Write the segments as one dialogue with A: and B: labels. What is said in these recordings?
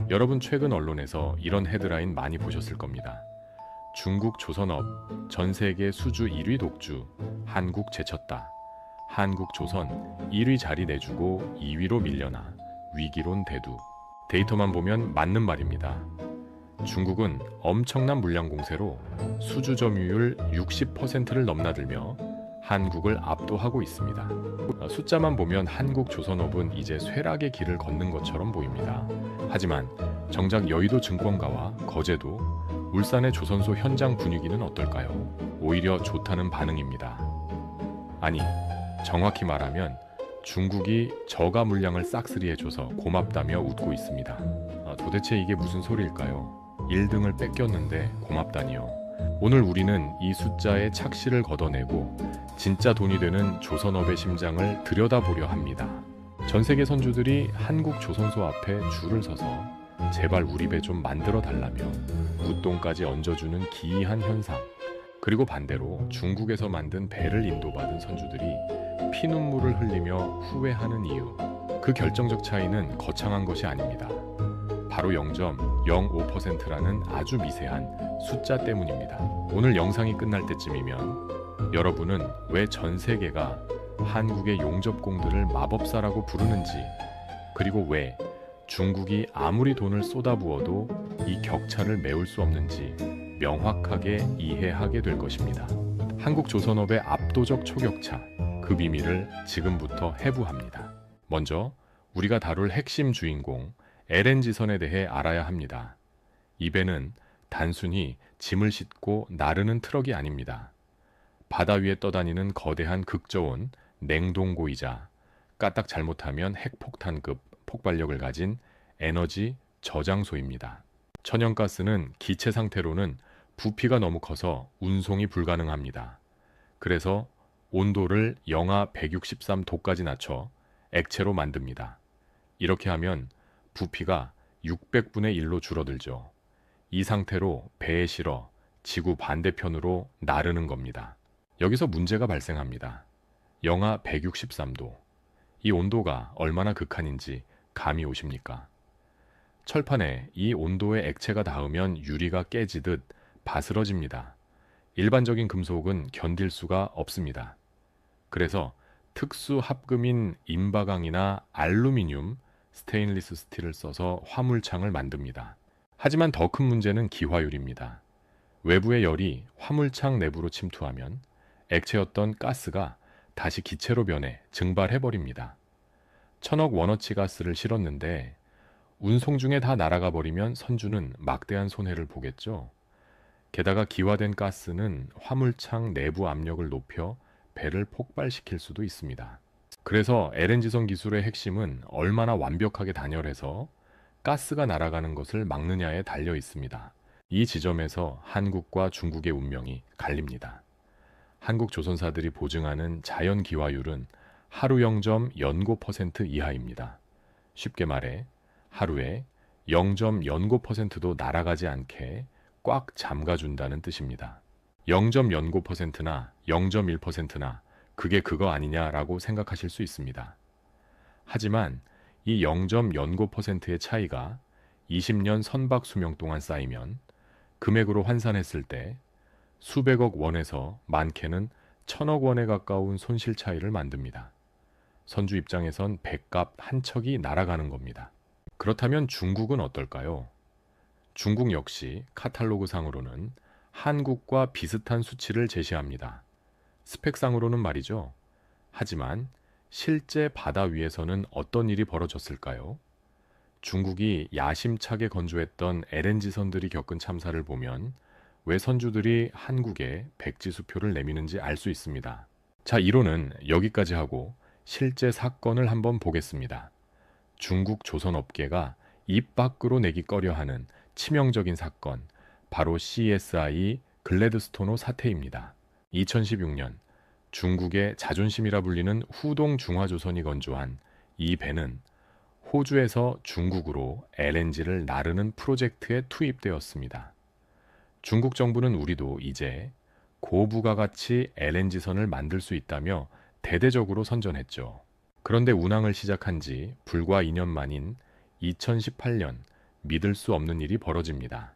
A: 여러분 최근 언론에서 이런 헤드라인 많이 보셨을 겁니다. 중국 조선업 전 세계 수주 1위 독주, 한국 제쳤다. 한국 조선 1위 자리 내주고 2위로 밀려나 위기론 대두. 데이터만 보면 맞는 말입니다. 중국은 엄청난 물량 공세로 수주 점유율 60%를 넘나들며 한국을 압도하고 있습니다. 숫자만 보면 한국 조선업은 이제 쇠락의 길을 걷는 것처럼 보입니다. 하지만 정작 여의도 증권가와 거제도, 울산의 조선소 현장 분위기는 어떨까요? 오히려 좋다는 반응입니다. 아니, 정확히 말하면 중국이 저가 물량을 싹쓸이해줘서 고맙다며 웃고 있습니다. 도대체 이게 무슨 소리일까요? 1등을 뺏겼는데 고맙다니요. 오늘 우리는 이 숫자의 착시를 걷어내고 진짜 돈이 되는 조선업의 심장을 들여다보려 합니다. 전 세계 선주들이 한국 조선소 앞에 줄을 서서 제발 우리 배 좀 만들어 달라며 웃돈까지 얹어주는 기이한 현상. 그리고 반대로 중국에서 만든 배를 인도받은 선주들이 피눈물을 흘리며 후회하는 이유. 그 결정적 차이는 거창한 것이 아닙니다. 바로 0.05%라는 아주 미세한 숫자 때문입니다. 오늘 영상이 끝날 때쯤이면 여러분은 왜 전 세계가 한국의 용접공들을 마법사라고 부르는지, 그리고 왜 중국이 아무리 돈을 쏟아부어도 이 격차를 메울 수 없는지 명확하게 이해하게 될 것입니다. 한국 조선업의 압도적 초격차, 그 비밀을 지금부터 해부합니다. 먼저 우리가 다룰 핵심 주인공 LNG선에 대해 알아야 합니다. 이 배는 단순히 짐을 싣고 나르는 트럭이 아닙니다. 바다 위에 떠다니는 거대한 극저온 냉동고이자 까딱 잘못하면 핵폭탄급 폭발력을 가진 에너지 저장소입니다. 천연가스는 기체 상태로는 부피가 너무 커서 운송이 불가능합니다. 그래서 온도를 영하 163도까지 낮춰 액체로 만듭니다. 이렇게 하면 부피가 600분의 1로 줄어들죠. 이 상태로 배에 실어 지구 반대편으로 나르는 겁니다. 여기서 문제가 발생합니다. 영하 163도. 이 온도가 얼마나 극한인지 감이 오십니까? 철판에 이 온도의 액체가 닿으면 유리가 깨지듯 바스러집니다. 일반적인 금속은 견딜 수가 없습니다. 그래서 특수 합금인 임바강이나 알루미늄, 스테인리스 스틸을 써서 화물창을 만듭니다. 하지만 더 큰 문제는 기화율입니다. 외부의 열이 화물창 내부로 침투하면 액체였던 가스가 다시 기체로 변해 증발해버립니다. 1000억 원어치 가스를 실었는데 운송 중에 다 날아가 버리면 선주는 막대한 손해를 보겠죠. 게다가 기화된 가스는 화물창 내부 압력을 높여 배를 폭발시킬 수도 있습니다. 그래서 LNG선 기술의 핵심은 얼마나 완벽하게 단열해서 가스가 날아가는 것을 막느냐에 달려 있습니다. 이 지점에서 한국과 중국의 운명이 갈립니다. 한국 조선사들이 보증하는 자연 기화율은 하루 0.09% 이하입니다. 쉽게 말해 하루에 0.09%도 날아가지 않게 꽉 잠가준다는 뜻입니다. 0.09%나 0.1%나 그게 그거 아니냐라고 생각하실 수 있습니다. 하지만 이 0.09%의 차이가 20년 선박 수명 동안 쌓이면 금액으로 환산했을 때 수백억 원에서 많게는 1000억 원에 가까운 손실 차이를 만듭니다. 선주 입장에선 배값 한 척이 날아가는 겁니다. 그렇다면 중국은 어떨까요? 중국 역시 카탈로그상으로는 한국과 비슷한 수치를 제시합니다. 스펙상으로는 말이죠. 하지만 실제 바다 위에서는 어떤 일이 벌어졌을까요? 중국이 야심차게 건조했던 LNG선들이 겪은 참사를 보면 왜 선주들이 한국에 백지수표를 내미는지 알 수 있습니다. 자, 이론은 여기까지 하고 실제 사건을 한번 보겠습니다. 중국 조선업계가 입 밖으로 내기 꺼려하는 치명적인 사건, 바로 CSI 글래드스토노 사태입니다. 2016년 중국의 자존심이라 불리는 후동 중화조선이 건조한 이 배는 호주에서 중국으로 LNG를 나르는 프로젝트에 투입되었습니다. 중국 정부는 우리도 이제 고부가가치 LNG선을 만들 수 있다며 대대적으로 선전했죠. 그런데 운항을 시작한 지 불과 2년 만인 2018년 믿을 수 없는 일이 벌어집니다.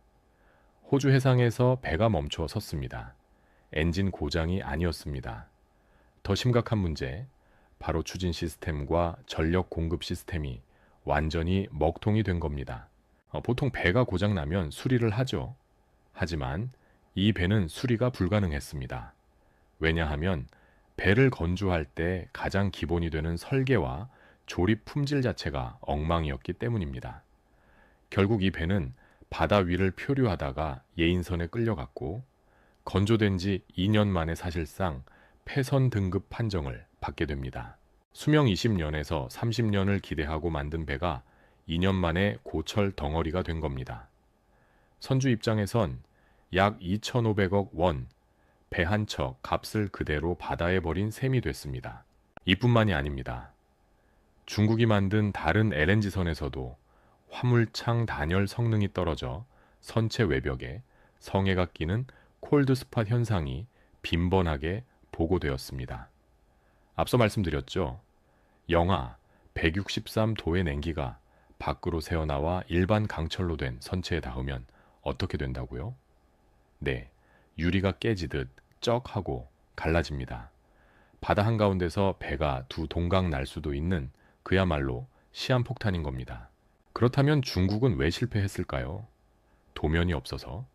A: 호주 해상에서 배가 멈춰 섰습니다. 엔진 고장이 아니었습니다. 더 심각한 문제, 바로 추진 시스템과 전력 공급 시스템이 완전히 먹통이 된 겁니다. 보통 배가 고장나면 수리를 하죠. 하지만 이 배는 수리가 불가능했습니다. 왜냐하면 배를 건조할 때 가장 기본이 되는 설계와 조립 품질 자체가 엉망이었기 때문입니다. 결국 이 배는 바다 위를 표류하다가 예인선에 끌려갔고 건조된 지 2년 만에 사실상 폐선 등급 판정을 받게 됩니다. 수명 20년에서 30년을 기대하고 만든 배가 2년 만에 고철 덩어리가 된 겁니다. 선주 입장에선 약 2,500억 원, 배 한 척 값을 그대로 바다에 버린 셈이 됐습니다. 이뿐만이 아닙니다. 중국이 만든 다른 LNG선에서도 화물창 단열 성능이 떨어져 선체 외벽에 성에가 끼는 콜드스팟 현상이 빈번하게 보고되었습니다. 앞서 말씀드렸죠. 영하 163도의 냉기가 밖으로 새어나와 일반 강철로 된 선체에 닿으면 어떻게 된다고요? 네, 유리가 깨지듯 쩍 하고 갈라집니다. 바다 한가운데서 배가 두 동강 날 수도 있는 그야말로 시한폭탄인 겁니다. 그렇다면 중국은 왜 실패했을까요? 도면이 없어서?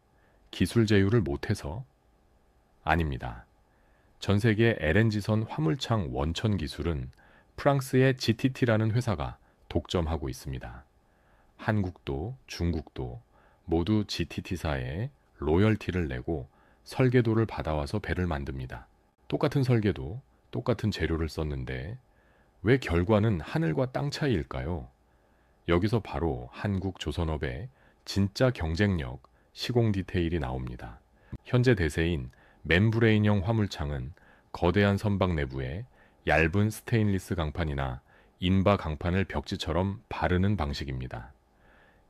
A: 기술 제휴를 못해서? 아닙니다. 전 세계 LNG선 화물창 원천 기술은 프랑스의 GTT라는 회사가 독점하고 있습니다. 한국도 중국도 모두 GTT사에 로열티를 내고 설계도를 받아와서 배를 만듭니다. 똑같은 설계도, 똑같은 재료를 썼는데 왜 결과는 하늘과 땅 차이일까요? 여기서 바로 한국 조선업의 진짜 경쟁력, 시공 디테일이 나옵니다. 현재 대세인 멤브레인형 화물창은 거대한 선박 내부에 얇은 스테인리스 강판이나 인바 강판을 벽지처럼 바르는 방식입니다.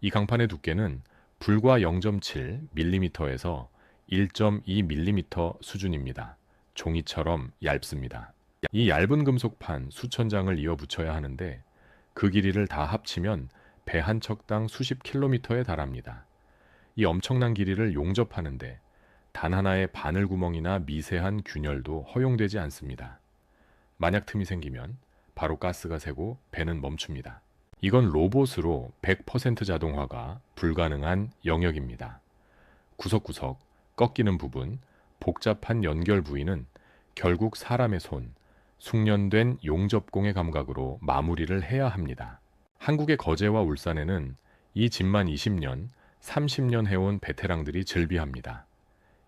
A: 이 강판의 두께는 불과 0.7mm에서 1.2mm 수준입니다. 종이처럼 얇습니다. 이 얇은 금속판 수천 장을 이어 붙여야 하는데 그 길이를 다 합치면 배 한 척당 수십 킬로미터에 달합니다. 이 엄청난 길이를 용접하는데 단 하나의 바늘구멍이나 미세한 균열도 허용되지 않습니다. 만약 틈이 생기면 바로 가스가 새고 배는 멈춥니다. 이건 로봇으로 100% 자동화가 불가능한 영역입니다. 구석구석, 꺾이는 부분, 복잡한 연결 부위는 결국 사람의 손, 숙련된 용접공의 감각으로 마무리를 해야 합니다. 한국의 거제와 울산에는 이 집만 20년, 30년 해온 베테랑들이 즐비합니다.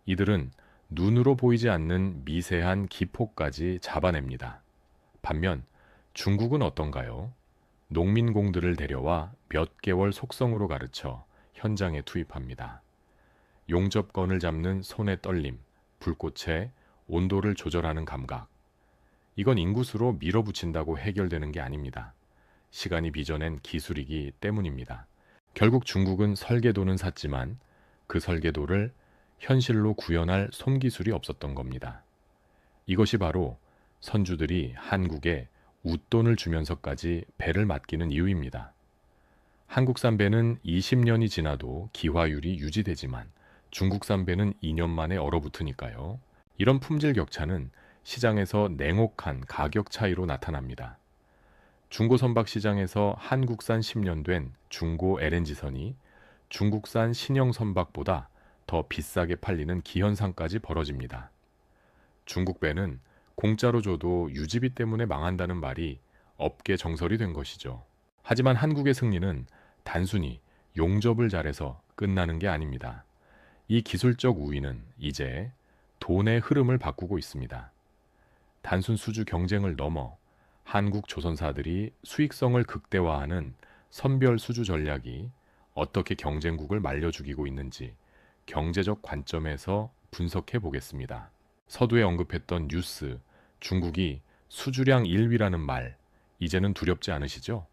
A: 이들은 눈으로 보이지 않는 미세한 기포까지 잡아냅니다. 반면 중국은 어떤가요? 농민공들을 데려와 몇 개월 속성으로 가르쳐 현장에 투입합니다. 용접건을 잡는 손의 떨림, 불꽃의 온도를 조절하는 감각. 이건 인구수로 밀어붙인다고 해결되는 게 아닙니다. 시간이 빚어낸 기술이기 때문입니다. 결국 중국은 설계도는 샀지만 그 설계도를 현실로 구현할 손기술이 없었던 겁니다. 이것이 바로 선주들이 한국에 웃돈을 주면서까지 배를 맡기는 이유입니다. 한국산 배는 20년이 지나도 기화율이 유지되지만 중국산 배는 2년 만에 얼어붙으니까요. 이런 품질 격차는 시장에서 냉혹한 가격 차이로 나타납니다. 중고 선박 시장에서 한국산 10년 된 중고 LNG선이 중국산 신형 선박보다 더 비싸게 팔리는 기현상까지 벌어집니다. 중국 배는 공짜로 줘도 유지비 때문에 망한다는 말이 업계 정설이 된 것이죠. 하지만 한국의 승리는 단순히 용접을 잘해서 끝나는 게 아닙니다. 이 기술적 우위는 이제 돈의 흐름을 바꾸고 있습니다. 단순 수주 경쟁을 넘어 한국 조선사들이 수익성을 극대화하는 선별 수주 전략이 어떻게 경쟁국을 말려 죽이고 있는지 경제적 관점에서 분석해 보겠습니다. 서두에 언급했던 뉴스, 중국이 수주량 1위라는 말, 이제는 두렵지 않으시죠?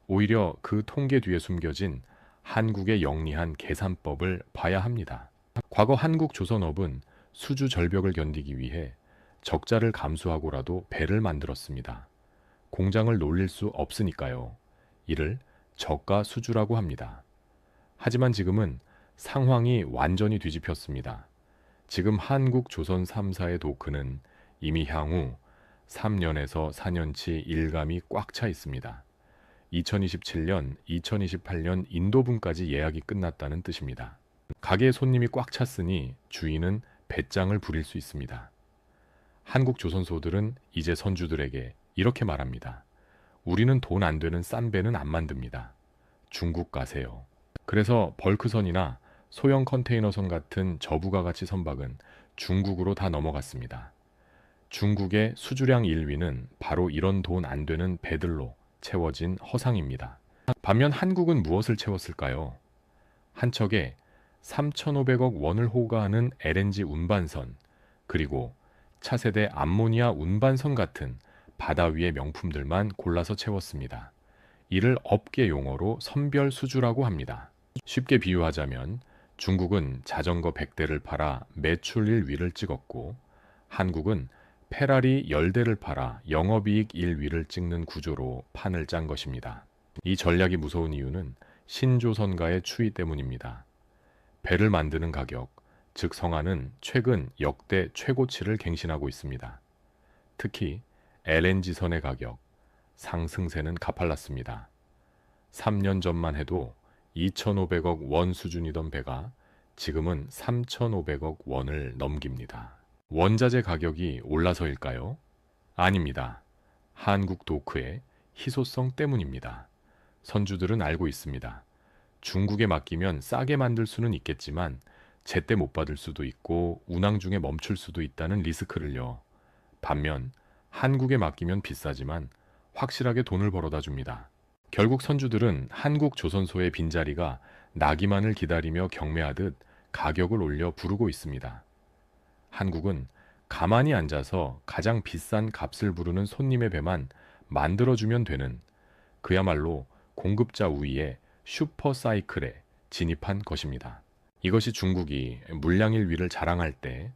A: 오히려 그 통계 뒤에 숨겨진 한국의 영리한 계산법을 봐야 합니다. 과거 한국 조선업은 수주 절벽을 견디기 위해 적자를 감수하고라도 배를 만들었습니다. 공장을 놀릴 수 없으니까요. 이를 저가 수주라고 합니다. 하지만 지금은 상황이 완전히 뒤집혔습니다. 지금 한국 조선 3사의 도크는 이미 향후 3년에서 4년치 일감이 꽉 차 있습니다. 2027년, 2028년 인도분까지 예약이 끝났다는 뜻입니다. 가게에 손님이 꽉 찼으니 주인은 배짱을 부릴 수 있습니다. 한국 조선소들은 이제 선주들에게 이렇게 말합니다. 우리는 돈 안 되는 싼 배는 안 만듭니다. 중국 가세요. 그래서 벌크선이나 소형 컨테이너선 같은 저부가 가치 선박은 중국으로 다 넘어갔습니다. 중국의 수주량 1위는 바로 이런 돈 안 되는 배들로 채워진 허상입니다. 반면 한국은 무엇을 채웠을까요? 한 척에 3,500억 원을 호가하는 LNG 운반선, 그리고 차세대 암모니아 운반선 같은 바다 위의 명품들만 골라서 채웠습니다. 이를 업계 용어로 선별 수주라고 합니다. 쉽게 비유하자면 중국은 자전거 100대를 팔아 매출 1위를 찍었고 한국은 페라리 10대를 팔아 영업이익 1위를 찍는 구조로 판을 짠 것입니다. 이 전략이 무서운 이유는 신조선가의 추이 때문입니다. 배를 만드는 가격, 즉 성화는 최근 역대 최고치를 갱신하고 있습니다. 특히 LNG선의 가격, 상승세는 가팔랐습니다. 3년 전만 해도 2,500억 원 수준이던 배가 지금은 3,500억 원을 넘깁니다. 원자재 가격이 올라서일까요? 아닙니다. 한국 도크의 희소성 때문입니다. 선주들은 알고 있습니다. 중국에 맡기면 싸게 만들 수는 있겠지만 제때 못 받을 수도 있고 운항 중에 멈출 수도 있다는 리스크를요. 반면 한국에 맡기면 비싸지만 확실하게 돈을 벌어다 줍니다. 결국 선주들은 한국 조선소의 빈자리가 나기만을 기다리며 경매하듯 가격을 올려 부르고 있습니다. 한국은 가만히 앉아서 가장 비싼 값을 부르는 손님의 배만 만들어주면 되는 그야말로 공급자 우위의 슈퍼사이클에 진입한 것입니다. 이것이 중국이 물량일 위를 자랑할 때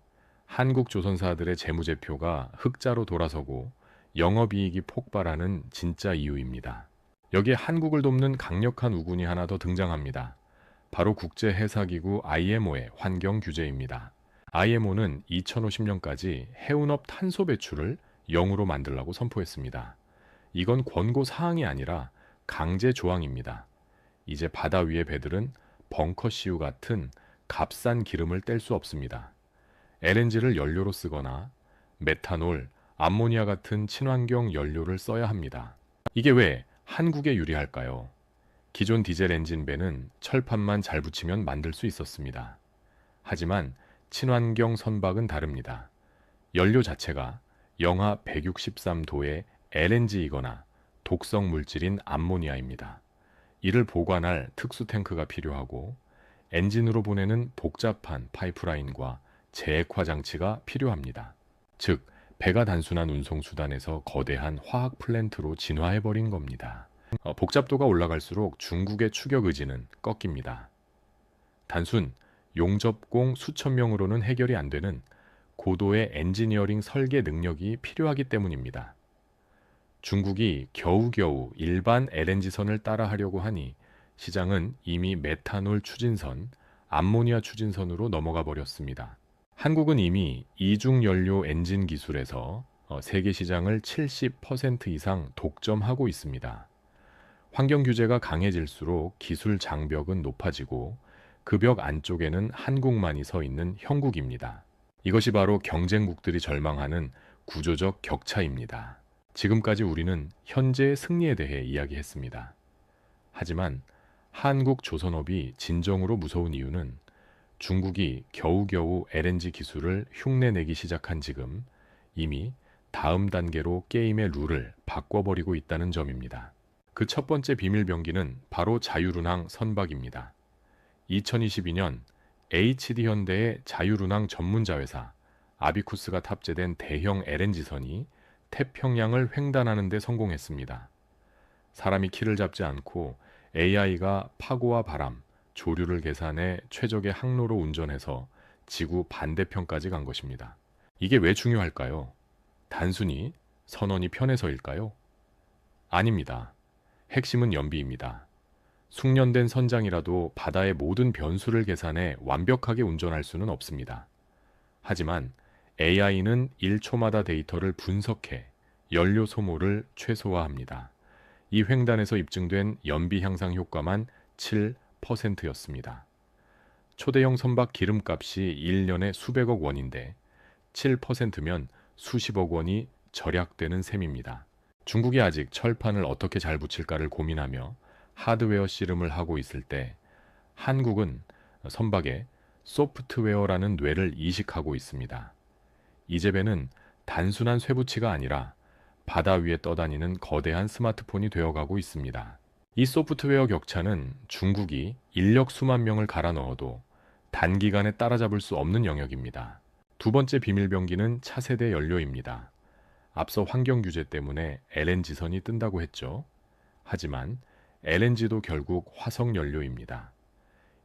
A: 한국 조선사들의 재무제표가 흑자로 돌아서고 영업이익이 폭발하는 진짜 이유입니다. 여기에 한국을 돕는 강력한 우군이 하나 더 등장합니다. 바로 국제해사기구 IMO의 환경 규제입니다. IMO는 2050년까지 해운업 탄소 배출을 0으로 만들라고 선포했습니다. 이건 권고 사항이 아니라 강제 조항입니다. 이제 바다 위의 배들은 벙커시유 같은 값싼 기름을 뗄 수 없습니다. LNG를 연료로 쓰거나 메탄올, 암모니아 같은 친환경 연료를 써야 합니다. 이게 왜 한국에 유리할까요? 기존 디젤 엔진 배는 철판만 잘 붙이면 만들 수 있었습니다. 하지만 친환경 선박은 다릅니다. 연료 자체가 영하 163도의 LNG이거나 독성 물질인 암모니아입니다. 이를 보관할 특수 탱크가 필요하고 엔진으로 보내는 복잡한 파이프라인과 재액화 장치가 필요합니다. 즉, 배가 단순한 운송수단에서 거대한 화학 플랜트로 진화해버린 겁니다. 복잡도가 올라갈수록 중국의 추격 의지는 꺾입니다. 단순 용접공 수천 명으로는 해결이 안 되는 고도의 엔지니어링 설계 능력이 필요하기 때문입니다. 중국이 겨우겨우 일반 LNG선을 따라하려고 하니 시장은 이미 메탄올 추진선, 암모니아 추진선으로 넘어가 버렸습니다. 한국은 이미 이중연료 엔진 기술에서 세계 시장을 70% 이상 독점하고 있습니다. 환경 규제가 강해질수록 기술 장벽은 높아지고 그 벽 안쪽에는 한국만이 서 있는 형국입니다. 이것이 바로 경쟁국들이 절망하는 구조적 격차입니다. 지금까지 우리는 현재의 승리에 대해 이야기했습니다. 하지만 한국 조선업이 진정으로 무서운 이유는 중국이 겨우겨우 LNG 기술을 흉내내기 시작한 지금 이미 다음 단계로 게임의 룰을 바꿔버리고 있다는 점입니다. 그 첫 번째 비밀병기는 바로 자율운항 선박입니다. 2022년 HD현대의 자율운항 전문자회사 아비쿠스가 탑재된 대형 LNG선이 태평양을 횡단하는 데 성공했습니다. 사람이 키를 잡지 않고 AI가 파고와 바람, 조류를 계산해 최적의 항로로 운전해서 지구 반대편까지 간 것입니다. 이게 왜 중요할까요? 단순히 선원이 편해서일까요? 아닙니다. 핵심은 연비입니다. 숙련된 선장이라도 바다의 모든 변수를 계산해 완벽하게 운전할 수는 없습니다. 하지만 AI는 1초마다 데이터를 분석해 연료 소모를 최소화합니다. 이 횡단에서 입증된 연비 향상 효과만 7%였습니다. 초대형 선박 기름값이 1년에 수백억 원인데 7%면 수십억 원이 절약되는 셈입니다. 중국이 아직 철판을 어떻게 잘 붙일까를 고민하며 하드웨어 씨름을 하고 있을 때 한국은 선박에 소프트웨어라는 뇌를 이식하고 있습니다. 이재배는 단순한 쇠붙이가 아니라 바다 위에 떠다니는 거대한 스마트폰이 되어가고 있습니다. 이 소프트웨어 격차는 중국이 인력 수만 명을 갈아 넣어도 단기간에 따라잡을 수 없는 영역입니다. 두 번째 비밀병기는 차세대 연료입니다. 앞서 환경 규제 때문에 LNG선이 뜬다고 했죠. 하지만 LNG도 결국 화석 연료입니다.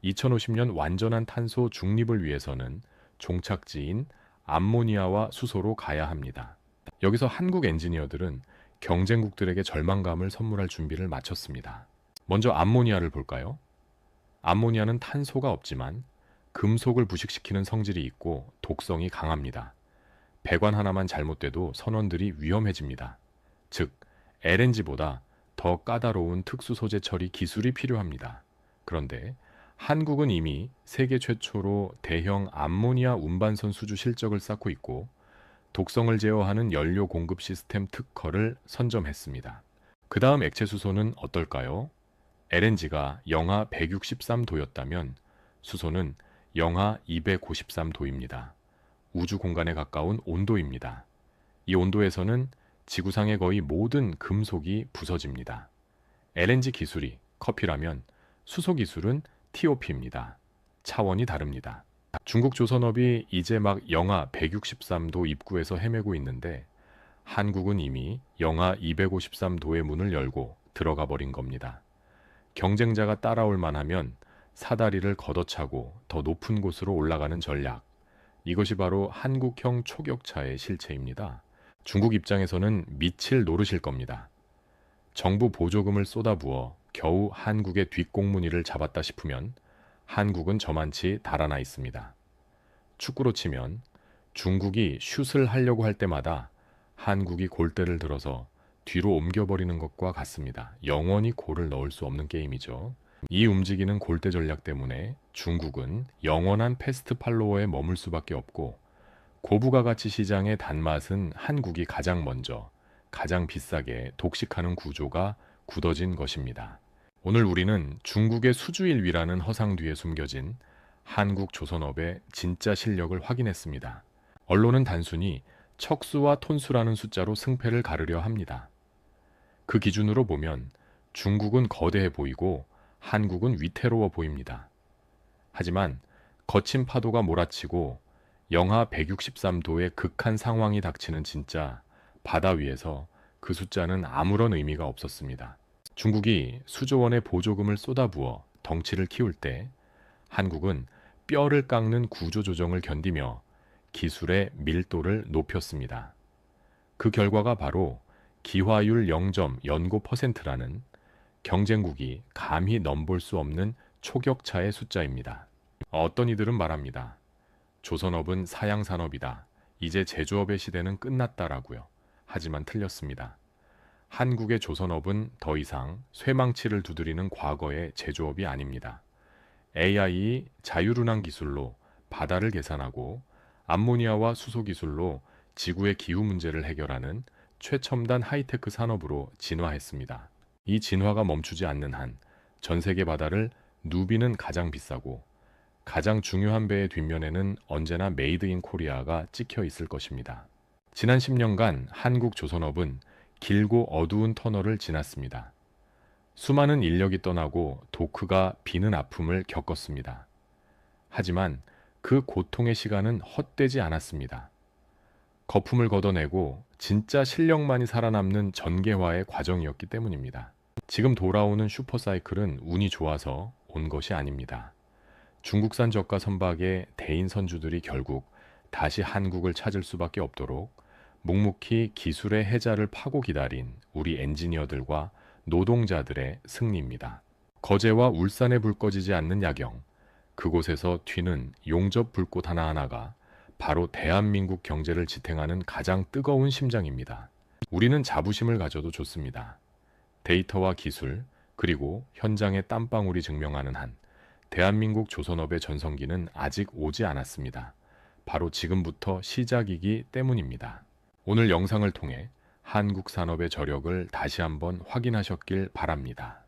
A: 2050년 완전한 탄소 중립을 위해서는 종착지인 암모니아와 수소로 가야 합니다. 여기서 한국 엔지니어들은 경쟁국들에게 절망감을 선물할 준비를 마쳤습니다. 먼저 암모니아를 볼까요? 암모니아는 탄소가 없지만 금속을 부식시키는 성질이 있고 독성이 강합니다. 배관 하나만 잘못돼도 선원들이 위험해집니다. 즉, LNG보다 더 까다로운 특수 소재 처리 기술이 필요합니다. 그런데 한국은 이미 세계 최초로 대형 암모니아 운반선 수주 실적을 쌓고 있고 독성을 제어하는 연료 공급 시스템 특허를 선점했습니다. 그 다음 액체 수소는 어떨까요? LNG가 영하 163도였다면 수소는 영하 253도입니다. 우주 공간에 가까운 온도입니다. 이 온도에서는 지구상의 거의 모든 금속이 부서집니다. LNG 기술이 커피라면 수소 기술은 TOP입니다. 차원이 다릅니다. 중국 조선업이 이제 막 영하 163도 입구에서 헤매고 있는데 한국은 이미 영하 253도의 문을 열고 들어가 버린 겁니다. 경쟁자가 따라올 만하면 사다리를 걷어차고 더 높은 곳으로 올라가는 전략. 이것이 바로 한국형 초격차의 실체입니다. 중국 입장에서는 미칠 노릇일 겁니다. 정부 보조금을 쏟아부어 겨우 한국의 뒷공무니를 잡았다 싶으면 한국은 저만치 달아나 있습니다. 축구로 치면 중국이 슛을 하려고 할 때마다 한국이 골대를 들어서 뒤로 옮겨버리는 것과 같습니다. 영원히 골을 넣을 수 없는 게임이죠. 이 움직이는 골대 전략 때문에 중국은 영원한 패스트 팔로워에 머물 수밖에 없고 고부가 가치 시장의 단맛은 한국이 가장 먼저 가장 비싸게 독식하는 구조가 굳어진 것입니다. 오늘 우리는 중국의 수주일위라는 허상 뒤에 숨겨진 한국 조선업의 진짜 실력을 확인했습니다. 언론은 단순히 척수와 톤수라는 숫자로 승패를 가르려 합니다. 그 기준으로 보면 중국은 거대해 보이고 한국은 위태로워 보입니다. 하지만 거친 파도가 몰아치고 영하 163도의 극한 상황이 닥치는 진짜 바다 위에서 그 숫자는 아무런 의미가 없었습니다. 중국이 수조 원의 보조금을 쏟아부어 덩치를 키울 때 한국은 뼈를 깎는 구조조정을 견디며 기술의 밀도를 높였습니다. 그 결과가 바로 기화율 0.09%라는 경쟁국이 감히 넘볼 수 없는 초격차의 숫자입니다. 어떤 이들은 말합니다. 조선업은 사양산업이다. 이제 제조업의 시대는 끝났다라고요. 하지만 틀렸습니다. 한국의 조선업은 더 이상 쇠망치를 두드리는 과거의 제조업이 아닙니다. AI 자유순환 기술로 바다를 계산하고 암모니아와 수소 기술로 지구의 기후 문제를 해결하는 최첨단 하이테크 산업으로 진화했습니다. 이 진화가 멈추지 않는 한 전 세계 바다를 누비는 가장 비싸고 가장 중요한 배의 뒷면에는 언제나 메이드 인 코리아가 찍혀 있을 것입니다. 지난 10년간 한국 조선업은 길고 어두운 터널을 지났습니다. 수많은 인력이 떠나고 도크가 비는 아픔을 겪었습니다. 하지만 그 고통의 시간은 헛되지 않았습니다. 거품을 걷어내고 진짜 실력만이 살아남는 전개화의 과정이었기 때문입니다. 지금 돌아오는 슈퍼사이클은 운이 좋아서 온 것이 아닙니다. 중국산 저가 선박의 대인 선주들이 결국 다시 한국을 찾을 수밖에 없도록 묵묵히 기술의 해자를 파고 기다린 우리 엔지니어들과 노동자들의 승리입니다. 거제와 울산에 불 꺼지지 않는 야경, 그곳에서 튀는 용접 불꽃 하나하나가 바로 대한민국 경제를 지탱하는 가장 뜨거운 심장입니다. 우리는 자부심을 가져도 좋습니다. 데이터와 기술, 그리고 현장의 땀방울이 증명하는 한 대한민국 조선업의 전성기는 아직 오지 않았습니다. 바로 지금부터 시작이기 때문입니다. 오늘 영상을 통해 한국 산업의 저력을 다시 한번 확인하셨길 바랍니다.